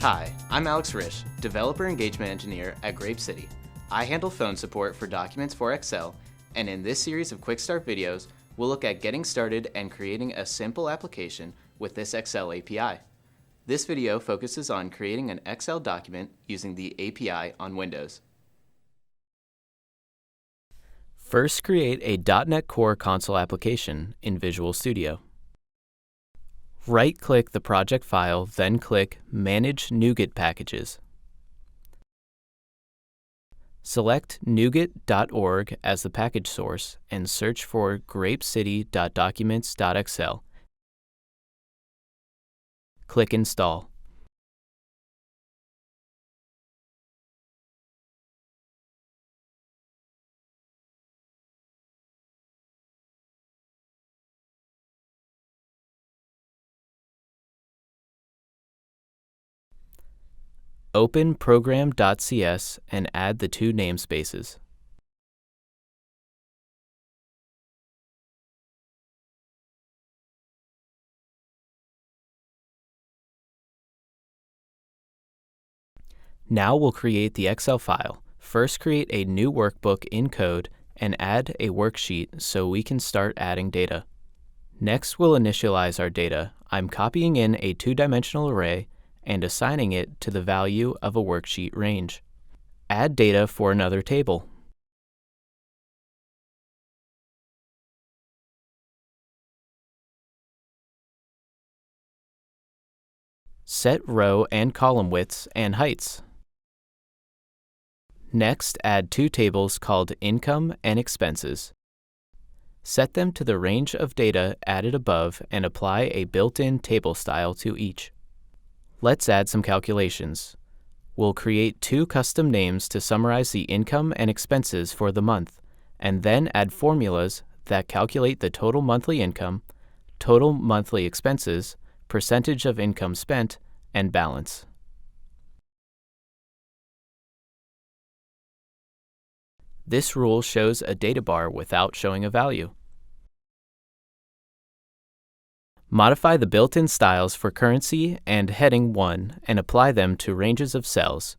Hi, I'm Alex Risch, Developer Engagement Engineer at Grape City. I handle phone support for documents for Excel, and in this series of Quick Start videos, we'll look at getting started and creating a simple application with this Excel API. This video focuses on creating an Excel document using the API on Windows. First, create a .NET Core console application in Visual Studio. Right-click the project file, then click Manage NuGet Packages. Select NuGet.org as the package source and search for grapecity.documents.xl. Click Install. Open program.cs and add the two namespaces. Now we'll create the Excel file. First, create a new workbook in Code and add a worksheet so we can start adding data. Next, we'll initialize our data. I'm copying in a two-dimensional array and assigning it to the value of a worksheet range. Add data for another table. Set row and column widths and heights. Next, add two tables called Income and Expenses. Set them to the range of data added above and apply a built-in table style to each. Let's add some calculations. We'll create two custom names to summarize the income and expenses for the month, and then add formulas that calculate the total monthly income, total monthly expenses, percentage of income spent, and balance. This rule shows a data bar without showing a value. Modify the built-in styles for currency and heading 1 and apply them to ranges of cells.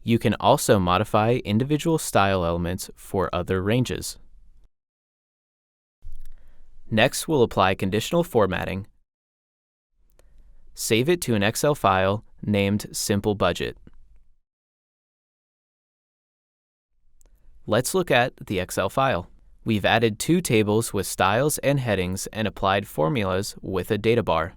You can also modify individual style elements for other ranges. Next, we'll apply conditional formatting. Save it to an Excel file named Simple Budget. Let's look at the Excel file. We've added two tables with styles and headings and applied formulas with a data bar.